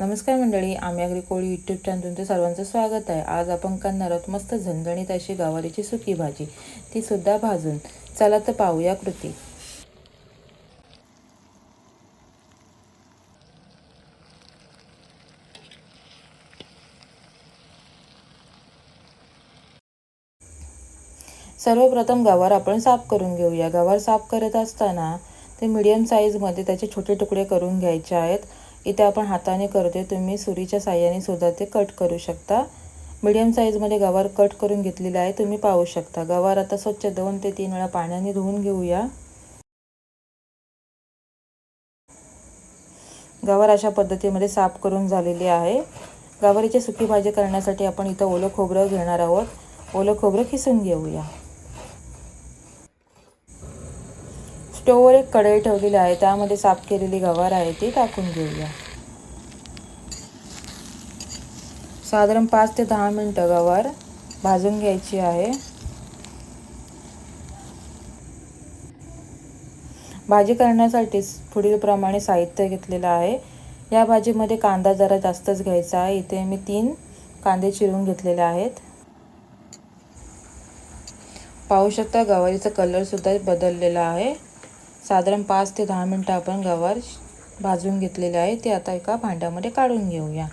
नमस्कार मंडळी, आम्ही अगदी कोळी यूट्यूब चॅनल तुमचं सर्वांचं स्वागत आहे। आज आपण करणार आहोत मस्त झणझणीत अशी गवारीची सुकी भाजी, ती सुद्धा भाजून। चला तर पाहूया कृती। सर्वप्रथम गवार आपण साफ करून घेऊया। गवार साफ करत असताना ते मीडियम साईजमध्ये त्याचे छोटे तुकडे करून घ्यायचे आहेत। इथे आपण हाताने करते, तुम्ही सुरीच्या साहाय्याने सुद्धा ते कट करू शकता। मीडियम साईजमध्ये गवार कट करून घेतलेला आहे, तुम्ही पाहू शकता। गवार आता स्वच्छ 2 ते 3 वेळा पाण्याने धुवून घेऊया। गवार अशा पद्धतीमध्ये साफ करून झालेली आहे। गवारीची सुकी भाजी करण्यासाठी आपण इथं ओलं खोबरं घेणार आहोत। ओलं खोबरं किसून घेऊया। स्टोववर एक कढई ठेवलेली आहे, त्यामध्ये साफ केलेली गवार आहे ती टाकून घेऊया। साधारण 5 ते 10 मिनिटं गवार भाजून घ्यायची आहे। भाजी करण्यासाठी पुढीलप्रमाणे साहित्य घेतलेलं आहे। या भाजीमध्ये कांदा जरा जास्तच घ्यायचा आहे। इथे मी 3 कांदे चिरून घेतलेले आहेत। पाहू शकता गवारीचा कलर सुद्धा बदललेला आहे। साधारण 5 ते 10 मिनिटं आपण गवार भाजून घेतलेले आहे, ते आता एका भांड्यामध्ये काढून घेऊया।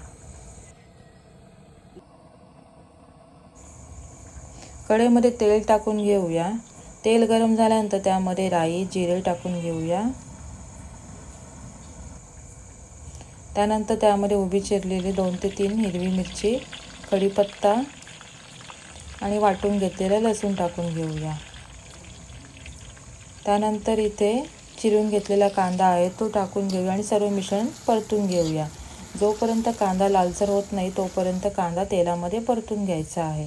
कढईमध्ये तेल टाकून घेऊया। तेल गरम झाल्यानंतर त्यामध्ये राई जिरे टाकून घेऊया। त्यानंतर त्यामध्ये उभी चिरलेली 2 ते 3 हिरवी मिरची, कढीपत्ता आणि वाटून घेतलेला लसूण टाकून घेऊया। त्यानंतर इथे चिरून घेतलेला कांदा आहे तो टाकून घेऊया आणि सर्व मिश्रण परतून घेऊया। जोपर्यंत कांदा लालसर होत नाही तोपर्यंत कांदा तेलामध्ये परतून घ्यायचा आहे।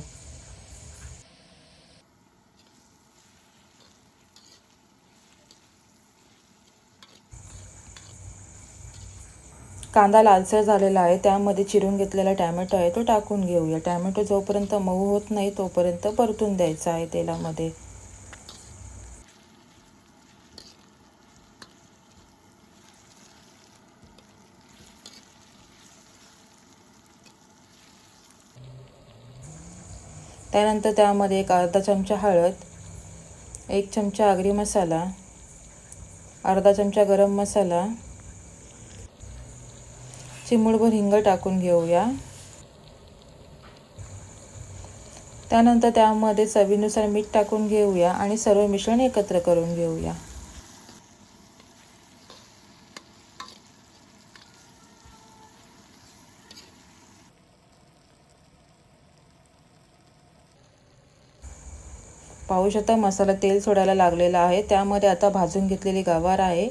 कांदा लालसर झालेला आहे, त्यामध्ये चिरून घेतलेला टोमॅटो आहे तो टाकून घेऊया। टोमॅटो जोपर्यंत मऊ होत नाही तोपर्यंत परतून द्यायचा आहे तेलामध्ये। त्यानंतर त्यामध्ये एक अर्धा चमचा हळद, 1 चमचा आगरी मसाला, अर्धा चमचा गरम मसाला, चिमूटभर हिंग टाकून घेऊया। त्यानंतर त्यामध्ये चवीनुसार मीठ टाकून घेऊया आणि सर्व मिश्रण एकत्र करून घेऊया। पाहू शकता मसाला तेल सोडायला लागलेला आहे। त्यामध्ये आता भाजून घेतलेली गवार आहे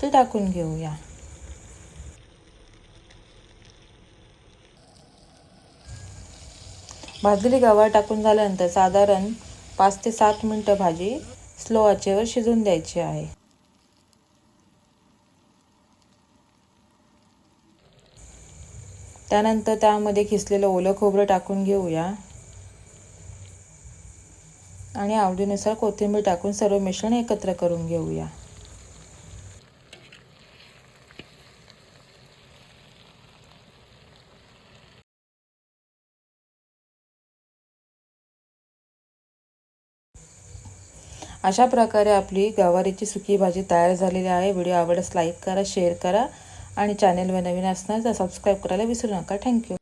ती टाकून घेऊया। भाजलेली गवार टाकून झाल्यानंतर साधारण 5 ते 7 मिनिटं भाजी स्लो आचेवर शिजून द्यायची आहे। त्यानंतर त्यामध्ये खिसलेलं ओलं खोबरं टाकून घेऊया आणि आवडीनुसार कोथिंबीर टाकून सर्व मिश्रण एकत्र करून घेऊया। अशा प्रकारे आपली गवारीची सुकी भाजी तयार झालेली आहे। व्हिडिओ आवडल्यास लाईक करा, शेअर करा आणि चॅनलवर नवीन असणार तर सबस्क्राईब करायला विसरू नका। थँक्यू।